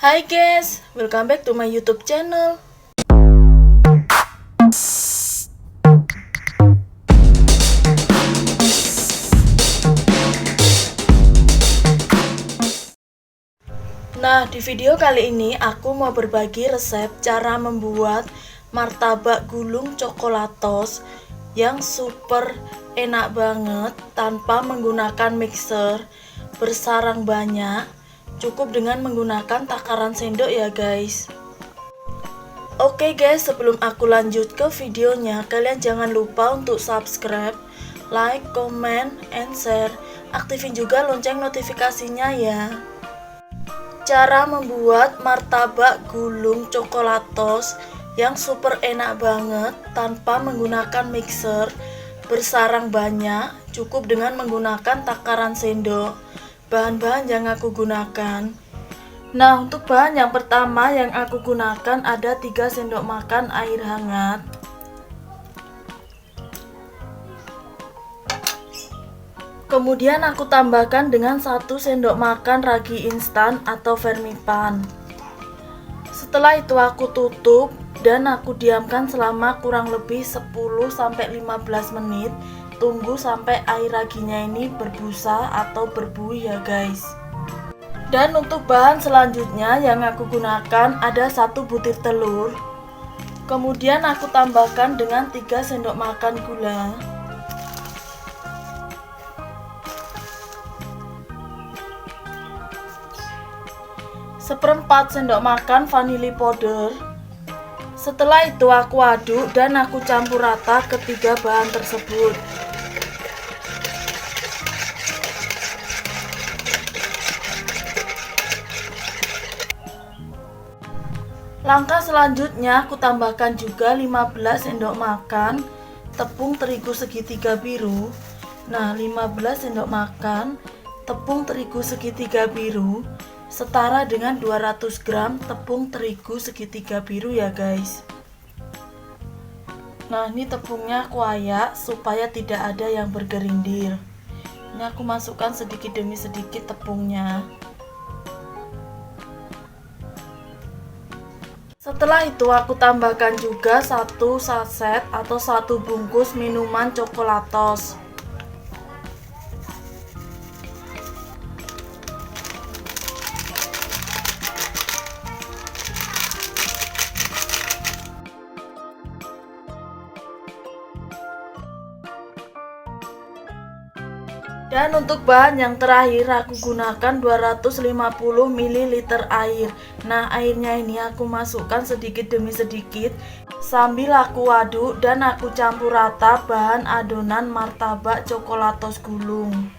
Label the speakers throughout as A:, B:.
A: Hai guys, welcome back to my YouTube channel. Nah, di video kali ini aku mau berbagi resep cara membuat martabak gulung coklatos yang super enak banget tanpa menggunakan mixer, bersarang banyak, cukup dengan menggunakan takaran sendok ya guys. Oke guys, sebelum aku lanjut ke videonya, kalian jangan lupa untuk subscribe, like, comment, and share. Aktifin juga lonceng notifikasinya ya. Cara membuat martabak gulung coklatos yang super enak banget tanpa menggunakan mixer, bersarang banyak, cukup dengan menggunakan takaran sendok. Bahan-bahan yang aku gunakan. Nah, untuk bahan yang pertama yang aku gunakan ada 3 sendok makan air hangat. Kemudian aku tambahkan dengan 1 sendok makan ragi instan atau vermipan. Setelah itu aku tutup dan aku diamkan selama kurang lebih 10-15 menit. Tunggu sampai air raginya ini berbusa atau berbuih ya guys. Dan untuk bahan selanjutnya yang aku gunakan ada 1 butir telur. Kemudian aku tambahkan dengan 3 sendok makan gula. Seperempat sendok makan vanili powder. Setelah itu aku aduk dan aku campur rata ketiga bahan tersebut. Langkah selanjutnya aku tambahkan juga 15 sendok makan tepung terigu segitiga biru. Nah, 15 sendok makan tepung terigu segitiga biru setara dengan 200 gram tepung terigu segitiga biru ya guys. Nah, ini tepungnya aku ayak supaya tidak ada yang bergerindil. Ini aku masukkan sedikit demi sedikit tepungnya. Setelah itu aku tambahkan juga 1 saset atau 1 bungkus minuman coklatos. Dan untuk bahan yang terakhir aku gunakan 250 ml air. Nah, airnya ini aku masukkan sedikit demi sedikit sambil aku aduk dan aku campur rata bahan adonan martabak coklatos gulung.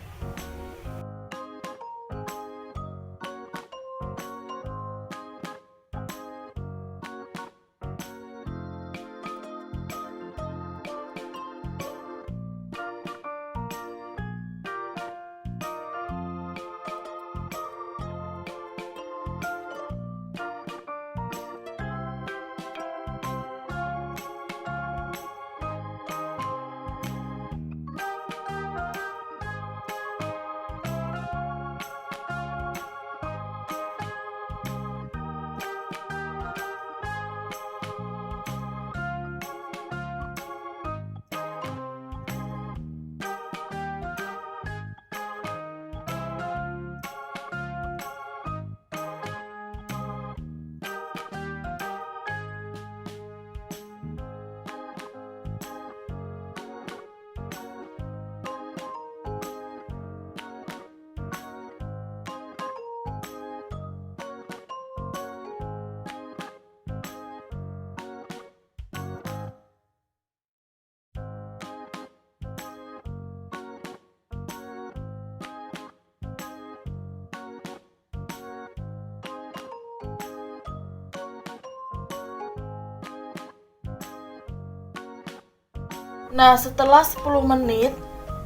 A: Nah, setelah 10 menit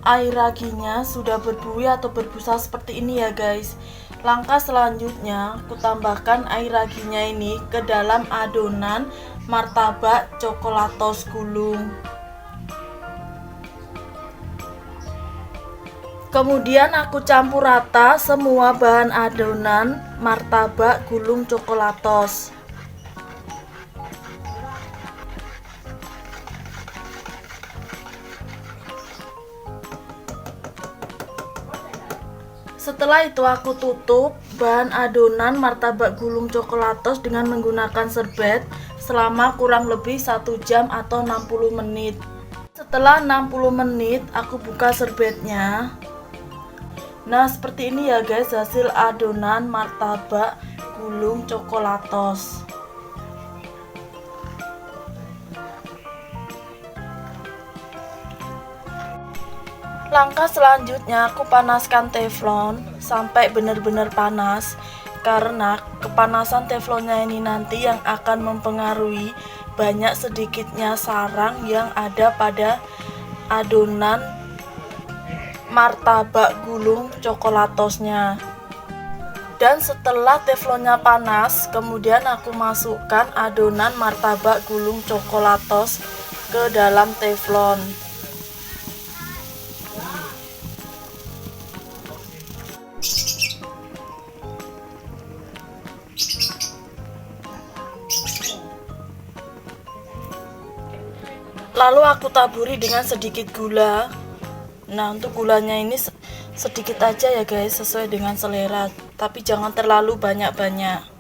A: air raginya sudah berbuih atau berbusa seperti ini ya guys. Langkah selanjutnya aku tambahkan air raginya ini ke dalam adonan martabak coklatos gulung. Kemudian aku campur rata semua bahan adonan martabak gulung coklatos. Setelah itu aku tutup bahan adonan martabak gulung coklatos dengan menggunakan serbet selama kurang lebih 1 jam atau 60 menit. Setelah 60 menit aku buka serbetnya. Nah, seperti ini ya guys hasil adonan martabak gulung coklatos. Langkah selanjutnya aku panaskan teflon sampai benar-benar panas, karena kepanasan teflonnya ini nanti yang akan mempengaruhi banyak sedikitnya sarang yang ada pada adonan martabak gulung coklatosnya. Dan setelah teflonnya panas, kemudian aku masukkan adonan martabak gulung coklatos ke dalam teflon. Lalu aku taburi dengan sedikit gula. Nah, untuk gulanya ini sedikit aja ya guys, sesuai dengan selera, tapi jangan terlalu banyak-banyak.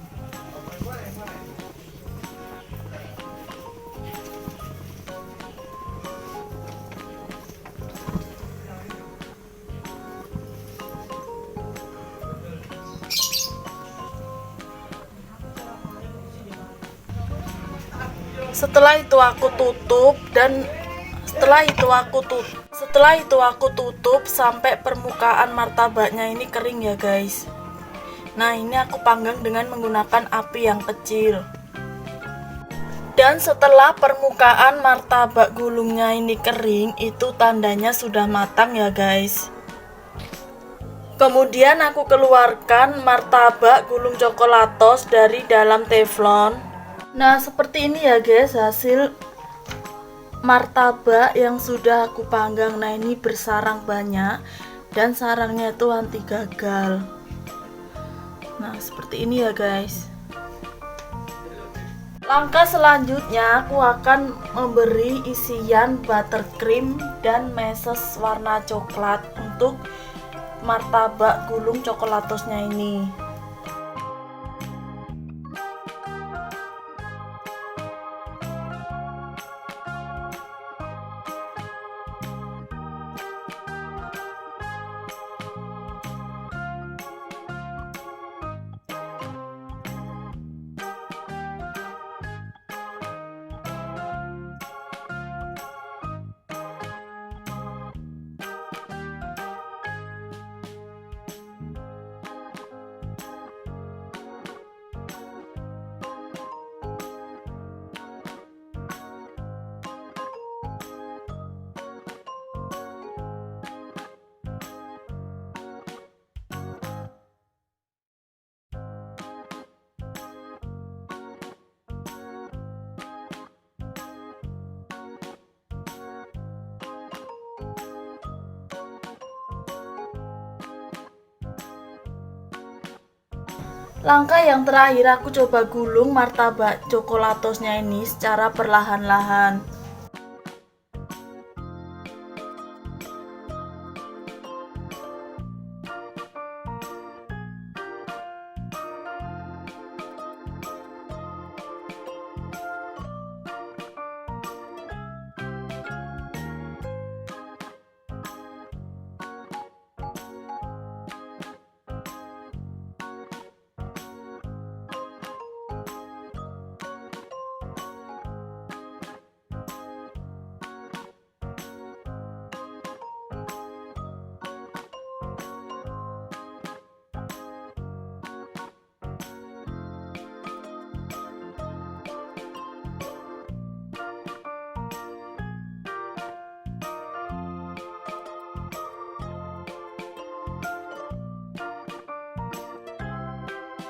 A: Setelah itu aku tutup sampai permukaan martabaknya ini kering ya guys. Nah, ini aku panggang dengan menggunakan api yang kecil. Dan setelah permukaan martabak gulungnya ini kering, itu tandanya sudah matang ya guys. Kemudian aku keluarkan martabak gulung coklatos dari dalam teflon. Nah, seperti ini ya guys hasil martabak yang sudah aku panggang. Nah, ini bersarang banyak dan sarangnya itu anti gagal. Nah, seperti ini ya guys. Langkah selanjutnya aku akan memberi isian buttercream dan meses warna coklat untuk martabak gulung coklatosnya ini. Langkah yang terakhir aku coba gulung martabak coklatosnya ini secara perlahan-lahan.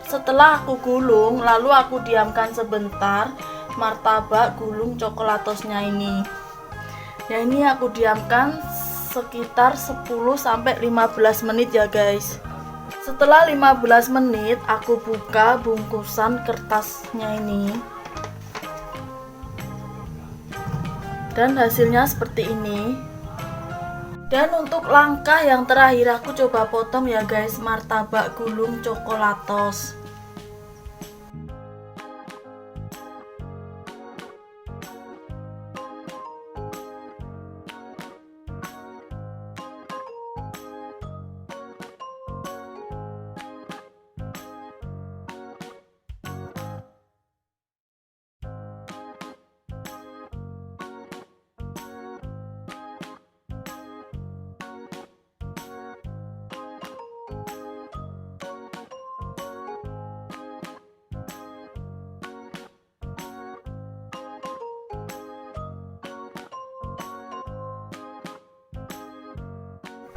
A: Setelah aku gulung, lalu aku diamkan sebentar martabak gulung coklatosnya ini. Ya, ini aku diamkan sekitar 10-15 menit ya guys. Setelah 15 menit aku buka bungkusan kertasnya ini, dan hasilnya seperti ini. Dan untuk langkah yang terakhir aku coba potong ya guys, martabak gulung coklatos.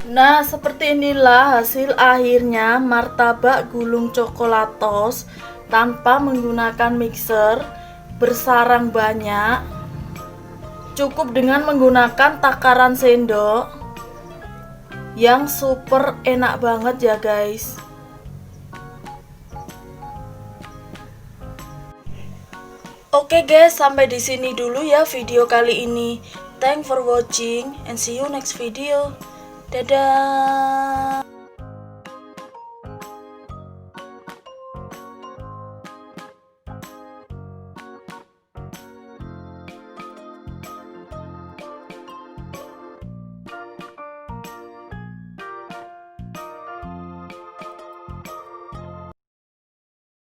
A: Nah, seperti inilah hasil akhirnya martabak gulung coklatos tanpa menggunakan mixer, bersarang banyak. Cukup dengan menggunakan takaran sendok yang super enak banget ya guys. Oke guys, sampai di sini dulu ya video kali ini. Thanks for watching and see you next video. Dadah.